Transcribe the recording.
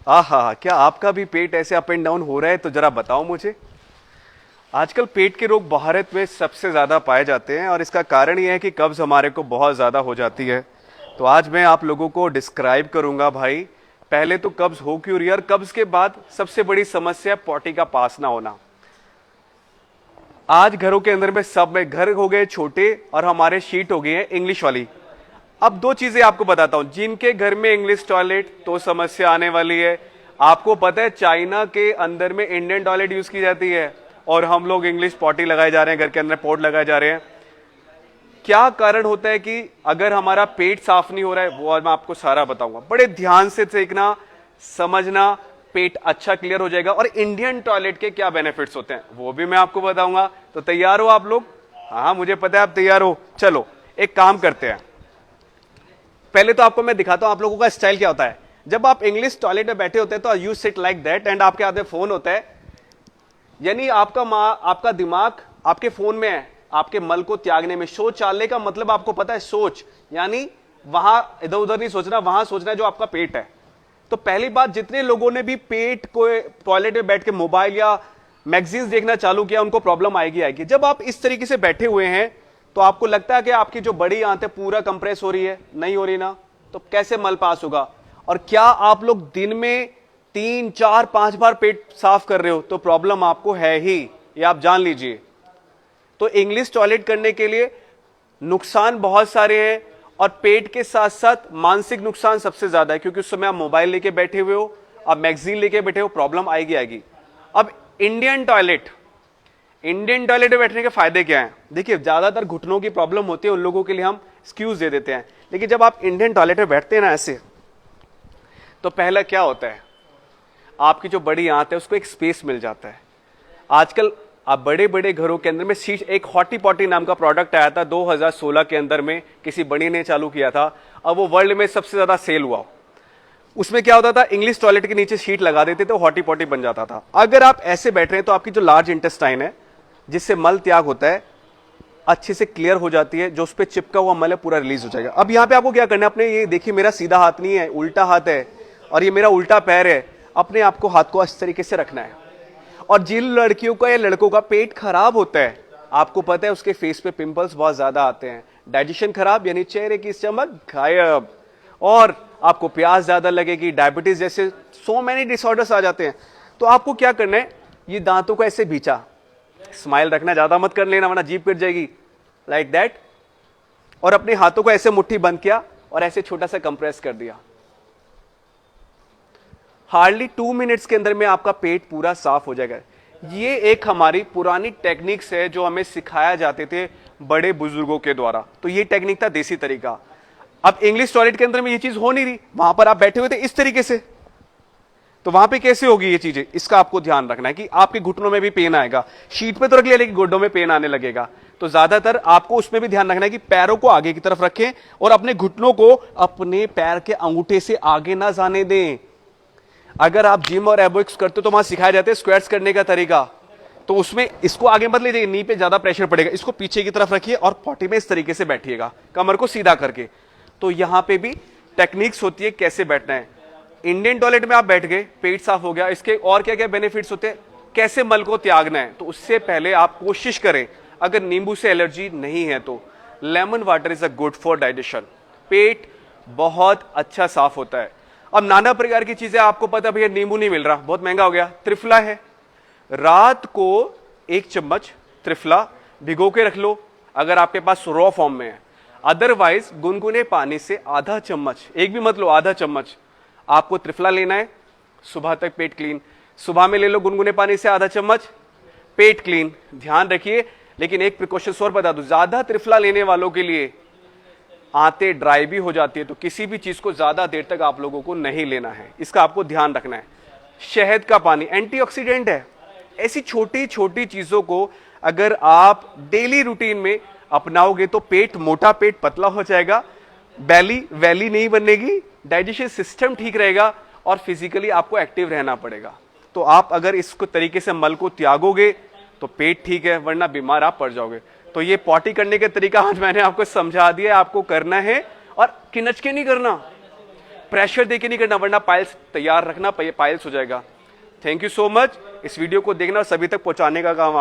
आहा, क्या आपका भी पेट ऐसे अप एंड डाउन हो रहा है? तो जरा बताओ मुझे। आजकल पेट के रोग भारत में सबसे ज्यादा पाए जाते हैं और इसका कारण यह है कि कब्ज हमारे को बहुत ज्यादा हो जाती है। तो आज मैं आप लोगों को डिस्क्राइब करूंगा भाई, पहले तो कब्ज हो क्यों रही है और कब्ज के बाद सबसे बड़ी समस्या पॉटी का पास ना होना। आज घरों के अंदर में सब में घर हो गए छोटे और हमारे शीट हो गई है इंग्लिश वाली। अब दो चीजें आपको बताता हूं, जिनके घर में इंग्लिश टॉयलेट तो समस्या आने वाली है। आपको पता है चाइना के अंदर में इंडियन टॉयलेट यूज की जाती है और हम लोग इंग्लिश पॉटी लगाए जा रहे हैं, घर के अंदर पोर्ट लगाए जा रहे हैं। क्या कारण होता है कि अगर हमारा पेट साफ नहीं हो रहा है, वो आज मैं आपको सारा बताऊंगा। बड़े ध्यान से देखना, समझना, पेट अच्छा क्लियर हो जाएगा। और इंडियन टॉयलेट के क्या बेनिफिट्स होते हैं वो भी मैं आपको बताऊंगा। तो तैयार हो आप लोग? हाँ, मुझे पता है आप तैयार हो। चलो एक काम करते हैं, पहले तो आपको मैं दिखाता हूं आप लोगों का स्टाइल क्या होता है। जब आप इंग्लिश टॉयलेट में बैठे होते हैं तो you sit like that and आपके हाथ में फोन होता है, यानी आपका दिमाग आपके फोन में है, आपके मल को त्यागने में। शौचालय का मतलब आपको पता है, सोच, यानी वहां इधर उधर नहीं सोचना, वहां सोचना है जो आपका पेट है। तो पहली बात, जितने लोगों ने भी पेट को टॉयलेट में बैठ के मोबाइल या मैगजीन्स देखना चालू किया, उनको प्रॉब्लम आएगी। जब आप इस तरीके से बैठे हुए हैं तो आपको लगता है कि आपकी जो बड़ी आंत है पूरा कंप्रेस हो रही है, नहीं हो रही ना, तो कैसे मल पास होगा? और क्या आप लोग दिन में 3, 4, 5 बार पेट साफ कर रहे हो तो प्रॉब्लम आपको है ही, ये आप जान लीजिए। तो इंग्लिश टॉयलेट करने के लिए नुकसान बहुत सारे हैं और पेट के साथ साथ मानसिक नुकसान सबसे ज्यादा है, क्योंकि उस समय आप मोबाइल लेके बैठे हुए हो, आप मैगजीन लेके बैठे हो, प्रॉब्लम आएगी। अब इंडियन टॉयलेट में बैठने के फायदे क्या हैं? देखिए, ज्यादातर घुटनों की प्रॉब्लम होती है, उन लोगों के लिए हम एक्सक्यूज दे देते हैं। लेकिन जब आप इंडियन टॉयलेट में बैठते हैं ना ऐसे, तो पहला क्या होता है, आपकी जो बड़ी आंत है उसको एक स्पेस मिल जाता है। आजकल आप बड़े बड़े घरों के अंदर में सीट, एक हॉटी पॉटी नाम का प्रोडक्ट आया था 2016 के अंदर में, किसी बड़ी ने चालू किया था। अब वो वर्ल्ड में सबसे ज्यादा सेल हुआ। उसमें क्या होता था, इंग्लिश टॉयलेट के नीचे शीट लगा देते थे, हॉटी पॉटी बन जाता था। अगर आप ऐसे बैठ रहे हैं तो आपकी जो लार्ज इंटेस्टाइन है, जिससे मल त्याग होता है, अच्छे से क्लियर हो जाती है। जो उस पर चिपका हुआ मल है पूरा रिलीज हो जाएगा। अब यहां पे आपको क्या करना है, अपने ये देखिए मेरा सीधा हाथ नहीं है, उल्टा हाथ है, और ये मेरा उल्टा पैर है। अपने आप को हाथ को इस तरीके से रखना है। और जिन लड़कियों का या लड़कों का पेट खराब होता है, आपको पता है उसके फेस पे पिंपल्स बहुत ज्यादा आते हैं, डाइजेशन खराब, यानी चेहरे की चमक गायब, और आपको प्यास ज्यादा लगेगी, डायबिटीज जैसे सो मेनी डिसऑर्डर्स आ जाते हैं। तो आपको क्या करना है, ये दांतों को ऐसे बीचा, स्माइल रखना, ज्यादा मत कर लेना वरना जीभ कट जाएगी, लाइक दैट। और अपने हाथों को ऐसे मुट्ठी बंद किया और ऐसे छोटा सा कंप्रेस कर दिया। हार्डली 2 मिनट्स के अंदर में आपका पेट पूरा साफ हो जाएगा। ये एक हमारी पुरानी टेक्निक्स है जो हमें सिखाया जाते थे बड़े बुजुर्गों के द्वारा। तो ये टेक्निक था देसी तरीका। अब इंग्लिश टॉयलेट के अंदर में ये चीज हो नहीं रही, वहां पर आप बैठे हुए थे इस तरीके से, तो वहां पे कैसे होगी ये चीजें, इसका आपको ध्यान रखना है कि आपके घुटनों में भी पेन आएगा। शीट पे तो रख लिया लेकिन गोड्डों में पेन आने लगेगा। तो ज्यादातर आपको उसमें भी ध्यान रखना है कि पैरों को आगे की तरफ रखें और अपने घुटनों को अपने पैर के अंगूठे से आगे ना जाने दें। अगर आप जिम और एरोबिक्स करते हो तो वहां सिखाया जाता है स्क्वाट्स करने का तरीका, तो उसमें इसको आगे मत लीजिए, नी पे ज्यादा प्रेशर पड़ेगा। इसको पीछे की तरफ रखिए और पॉटी में इस तरीके से बैठिएगा, कमर को सीधा करके। तो यहां पे भी टेक्निक्स होती है कैसे बैठना है। इंडियन टॉयलेट में आप बैठ गए, पेट साफ हो गया, इसके और क्या क्या बेनिफिट्स होते हैं, कैसे मल को त्यागना है। तो उससे पहले आप कोशिश करें, अगर नींबू से एलर्जी नहीं है तो lemon water is a good for digestion, पेट बहुत अच्छा साफ होता है। अब नाना प्रकार की चीजें आपको पता, भैया नींबू नहीं मिल रहा, बहुत महंगा हो गया, त्रिफला है, रात को 1 चम्मच त्रिफला भिगो के रख लो अगर आपके पास रॉ फॉर्म में है। अदरवाइज गुनगुने पानी से आधा चम्मच, एक भी मत लो, आधा चम्मच आपको त्रिफला लेना है, सुबह तक पेट क्लीन। सुबह में ले लो गुनगुने पानी से आधा चम्मच, पेट क्लीन। ध्यान रखिए, लेकिन एक प्रिकॉशंस और बता दूं, ज्यादा त्रिफला लेने वालों के लिए आंतें ड्राई भी हो जाती है, तो किसी भी चीज को ज्यादा देर तक आप लोगों को नहीं लेना है, इसका आपको ध्यान रखना है। शहद का पानी एंटीऑक्सीडेंट है। ऐसी छोटी छोटी चीजों को अगर आप डेली रूटीन में अपनाओगे तो पेट मोटा, पेट पतला हो जाएगा, बैली वैली नहीं बनेगी, डाइजेशन सिस्टम ठीक रहेगा और फिजिकली आपको एक्टिव रहना पड़ेगा। तो आप अगर इसको तरीके से मल को त्यागोगे तो पेट ठीक है, वरना बीमार आप पड़ जाओगे। तो ये पॉटी करने के तरीका आज मैंने आपको समझा दिया, आपको करना है और किनच के नहीं करना। प्रेशर देके नहीं करना, वरना पाइल्स तैयार रखना, पाइल्स हो जाएगा। Thank you so much. इस वीडियो को देखना और सभी तक पहुंचाने का काम